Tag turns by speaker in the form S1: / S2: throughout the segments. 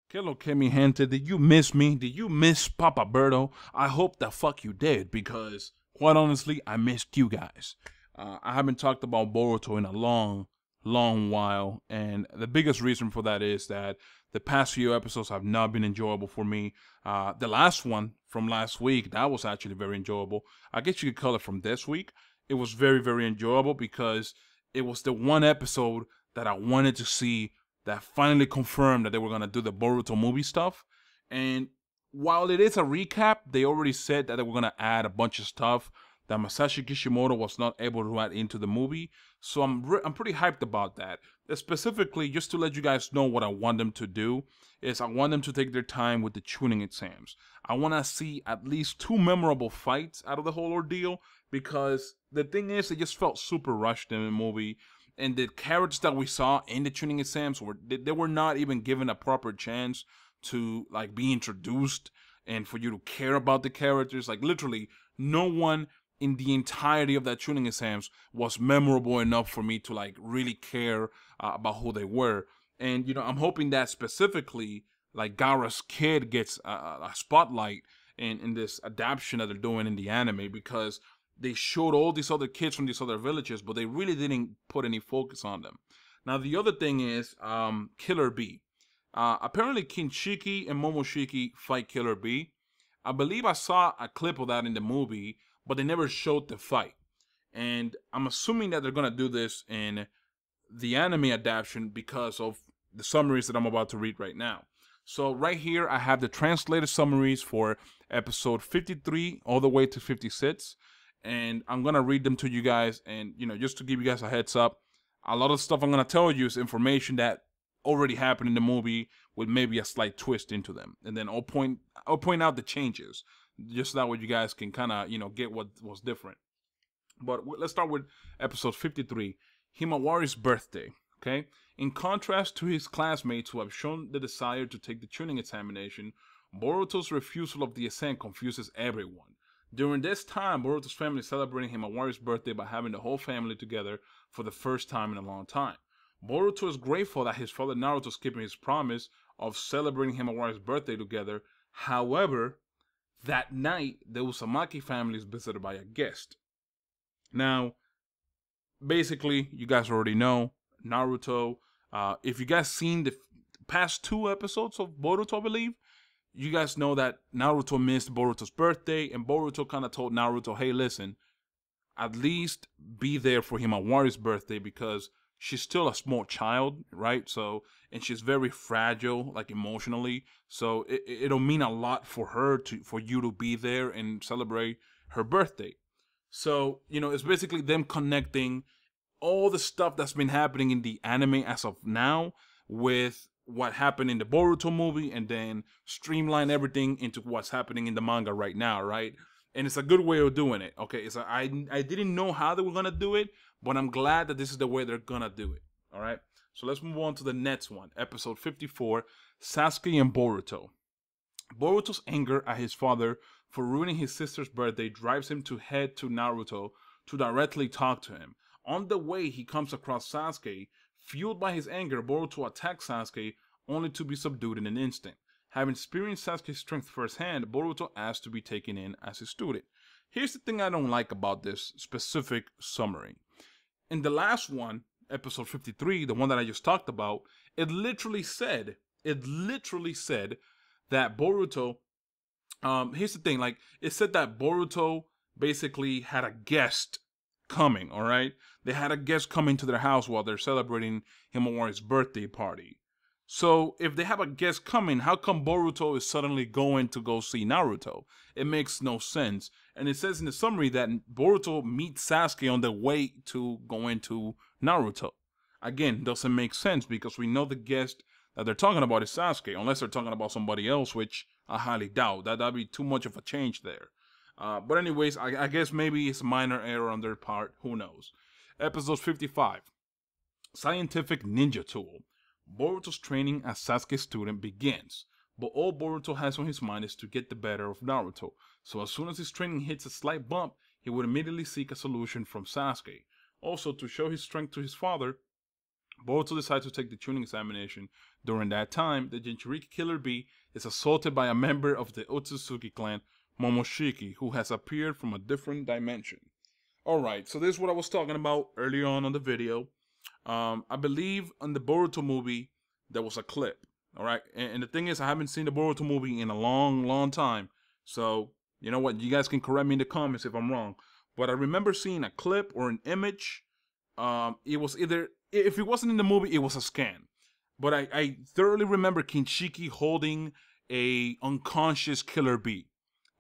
S1: Que lo que mi gente, did you miss me? Did you miss Papa Berto? I hope the fuck you did, because quite honestly, I missed you guys. I haven't talked about Boruto in a long while, and the biggest reason for that is that the past few episodes have not been enjoyable for me. The last one from last week, that was actually very enjoyable. I guess you could call it from this week. It was very enjoyable because it was the one episode that I wanted to see that finally confirmed that they were going to do the Boruto movie stuff. And while it is a recap, they already said that they were going to add a bunch of stuff that Masashi Kishimoto was not able to add into the movie. So I'm pretty hyped about that. Specifically, just to let you guys know what I want them to do, is I want them to take their time with the tuning exams. I want to see at least 2 memorable fights out of the whole ordeal, because the thing is, it just felt super rushed in the movie. And the characters that we saw in the tuning exams they were not even given a proper chance to like be introduced and for you to care about the characters. Like literally, no one in the entirety of that tuning exams was memorable enough for me to like really care about who they were. And you know, I'm hoping that specifically like Gaara's kid gets a spotlight in this adaptation that they're doing in the anime, because they showed all these other kids from these other villages, but they really didn't put any focus on them. Now, the other thing is Killer Bee. Apparently, Kinshiki and Momoshiki fight Killer Bee. I believe I saw a clip of that in the movie, but they never showed the fight. And I'm assuming that they're going to do this in the anime adaptation because of the summaries that I'm about to read right now. So right here, I have the translated summaries for episode 53 all the way to 56. And I'm going to read them to you guys. And, you know, just to give you guys a heads up, a lot of stuff I'm going to tell you is information that already happened in the movie with maybe a slight twist into them. And then I'll point out the changes, just that way you guys can kind of, you know, get what was different. But let's start with episode 53, Himawari's birthday. Okay. In contrast to his classmates who have shown the desire to take the tuning examination, Boruto's refusal of the exam confuses everyone. During this time, Boruto's family is celebrating Himawari's birthday by having the whole family together for the first time in a long time. Boruto is grateful that his father Naruto is keeping his promise of celebrating Himawari's birthday together. However, that night, the Uzumaki family is visited by a guest. Now, basically, you guys already know, Naruto, if you guys seen the past 2 episodes of Boruto, I believe, you guys know that Naruto missed Boruto's birthday, and Boruto kind of told Naruto, hey, listen, at least be there for Himawari's birthday, because she's still a small child, right? So, and she's very fragile, like emotionally. So it'll mean a lot for her for you to be there and celebrate her birthday. So, you know, it's basically them connecting all the stuff that's been happening in the anime as of now with what happened in the Boruto movie, and then streamline everything into what's happening in the manga right now, right? And it's a good way of doing it, okay? I didn't know how they were going to do it, but I'm glad that this is the way they're going to do it, all right? So let's move on to the next one, episode 54, Sasuke and Boruto. Boruto's anger at his father for ruining his sister's birthday drives him to head to Naruto to directly talk to him. On the way, he comes across Sasuke. Fueled by his anger, Boruto attacks Sasuke, only to be subdued in an instant. Having experienced Sasuke's strength firsthand, Boruto asks to be taken in as his student. Here's the thing I don't like about this specific summary. In the last one, episode 53, the one that I just talked about, it literally said that Boruto, here's the thing, like, it said that Boruto basically had a guest coming, all right? They had a guest coming to their house while they're celebrating Himawari's birthday party. So, if they have a guest coming, how come Boruto is suddenly going to go see Naruto? It makes no sense. And it says in the summary that Boruto meets Sasuke on the way to going to Naruto. Again, doesn't make sense, because we know the guest that they're talking about is Sasuke, unless they're talking about somebody else, which I highly doubt. That'd be too much of a change there. But anyways, I guess maybe it's a minor error on their part. Who knows? Episode 55. Scientific Ninja Tool. Boruto's training as Sasuke's student begins, but all Boruto has on his mind is to get the better of Naruto. So as soon as his training hits a slight bump, he would immediately seek a solution from Sasuke. Also, to show his strength to his father, Boruto decides to take the tuning examination During that time, the Jinchuriki Killer Bee is assaulted by a member of the Otsutsuki clan, Momoshiki, who has appeared from a different dimension. Alright, so this is what I was talking about earlier on the video. I believe in the Boruto movie, there was a clip. Alright, and the thing is, I haven't seen the Boruto movie in a long time. So, you know what, you guys can correct me in the comments if I'm wrong. But I remember seeing a clip or an image. It was either, if it wasn't in the movie, it was a scan. But I thoroughly remember Kinshiki holding a unconscious Killer Bee.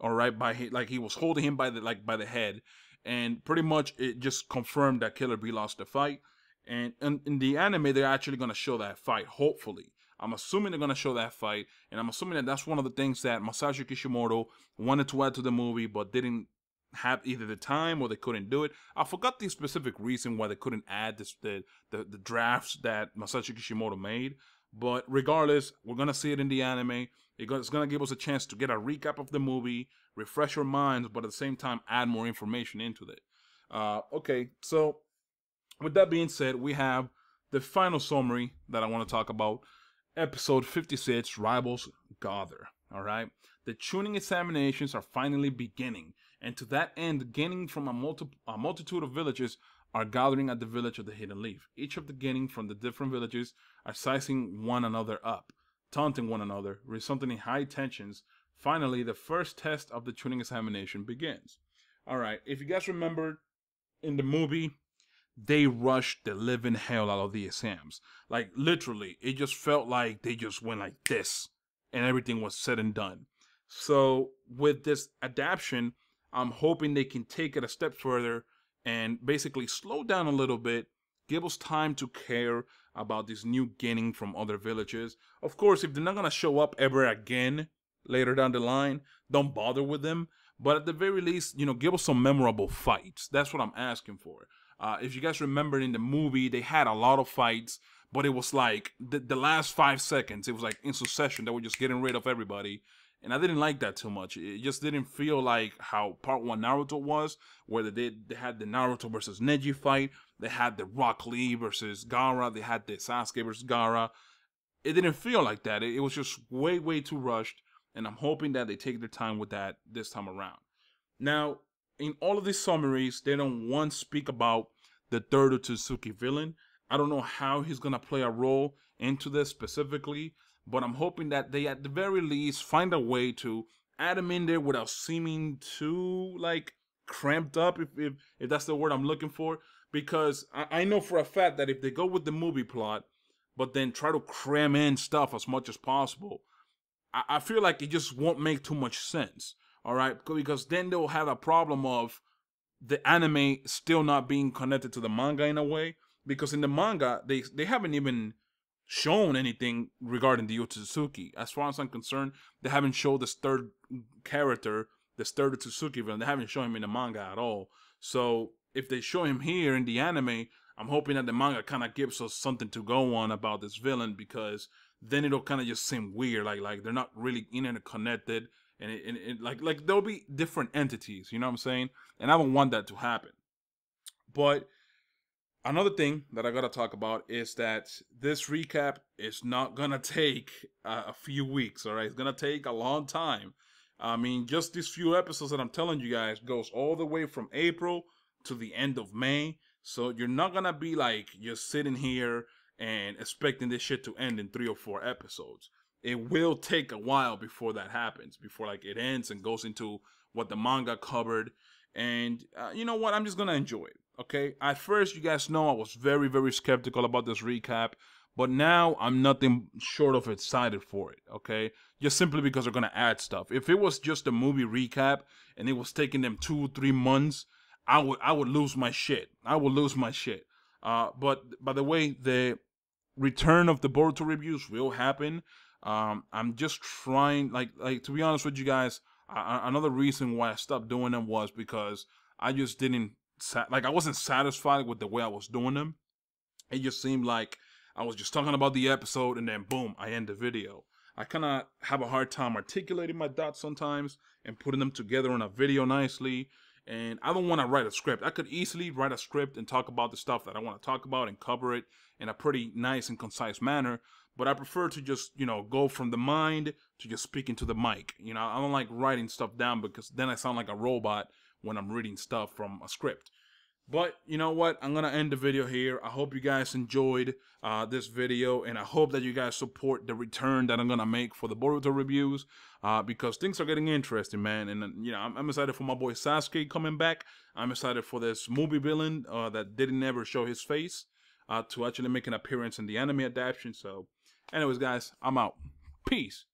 S1: Alright, like he was holding him by the head. And pretty much it just confirmed that Killer Bee lost the fight. And in the anime, they're actually going to show that fight, hopefully. I'm assuming they're going to show that fight. And I'm assuming that that's one of the things that Masashi Kishimoto wanted to add to the movie, but didn't have either the time or they couldn't do it. I forgot the specific reason why they couldn't add the drafts that Masashi Kishimoto made. But regardless, we're going to see it in the anime. It's going to give us a chance to get a recap of the movie, refresh our minds, but at the same time, add more information into it. Okay, so with that being said, we have the final summary that I want to talk about. Episode 56, Rivals Gather. Alright? The tuning examinations are finally beginning, and to that end, gaining from a multitude of villages are gathering at the village of the Hidden Leaf. Each of the gaining from the different villages are sizing one another up, taunting one another, resulting in high tensions. Finally, the first test of the tuning examination begins. Alright, if you guys remember, in the movie, they rushed the living hell out of the exams. Like, literally, it just felt like they just went like this, and everything was said and done. So, with this adaptation, I'm hoping they can take it a step further and basically slow down a little bit, give us time to care about this new gaining from other villages. Of course, if they're not going to show up ever again later down the line, don't bother with them. But at the very least, you know, give us some memorable fights. That's what I'm asking for. If you guys remember in the movie, they had a lot of fights, but it was like the last 5 seconds, it was like in succession. They were just getting rid of everybody. And I didn't like that too much. It just didn't feel like how Part 1 Naruto was, where they had the Naruto versus Neji fight. They had the Rock Lee versus Gaara. They had the Sasuke versus Gaara. It didn't feel like that. It was just way too rushed. And I'm hoping that they take their time with that this time around. Now, in all of these summaries, they don't once speak about the third Otsutsuki villain. I don't know how he's going to play a role into this specifically, but I'm hoping that they at the very least find a way to add him in there without seeming too, like, cramped up, if that's the word I'm looking for. Because I know for a fact that if they go with the movie plot, but then try to cram in stuff as much as possible, I feel like it just won't make too much sense. All right, because then they'll have a problem of the anime still not being connected to the manga in a way. Because in the manga, they haven't even shown anything regarding the Otsutsuki. As far as I'm concerned, they haven't shown this third character, this third Otsutsuki villain. They haven't shown him in the manga at all. So if they show him here in the anime, I'm hoping that the manga kind of gives us something to go on about this villain, because then it'll kind of just seem weird, like they're not really interconnected. And it like there'll be different entities, you know what I'm saying? And I don't want that to happen. But another thing that I gotta talk about is that this recap is not gonna take a few weeks, all right? It's gonna take a long time. I mean, just these few episodes that I'm telling you guys goes all the way from April to the end of May. So you're not gonna be like just sitting here and expecting this shit to end in 3 or 4 episodes. It will take a while before that happens, before like it ends and goes into what the manga covered. And you know what? I'm just gonna enjoy it. Okay. At first, you guys know I was very skeptical about this recap, but now I'm nothing short of excited for it. Okay, just simply because they're gonna add stuff. If it was just a movie recap and it was taking them 2-3 months, I would lose my shit. I would lose my shit. But by the way, the return of the Boruto reviews will happen. I'm just trying, like to be honest with you guys, another reason why I stopped doing them was because I just didn't, I wasn't satisfied with the way I was doing them. It just seemed like I was just talking about the episode and then boom, I end the video. I kind of have a hard time articulating my thoughts sometimes and putting them together in a video nicely. And I don't want to write a script. I could easily write a script and talk about the stuff that I want to talk about and cover it in a pretty nice and concise manner. but I prefer to just, you know, go from the mind to just speaking to the mic. You know, I don't like writing stuff down because then I sound like a robot when I'm reading stuff from a script. But you know what? I'm going to end the video here. I hope you guys enjoyed this video, and I hope that you guys support the return that I'm going to make for the Boruto reviews, because things are getting interesting, man. And, you know, I'm excited for my boy Sasuke coming back. I'm excited for this movie villain that didn't ever show his face to actually make an appearance in the anime adaptation. So, anyways, guys, I'm out. Peace.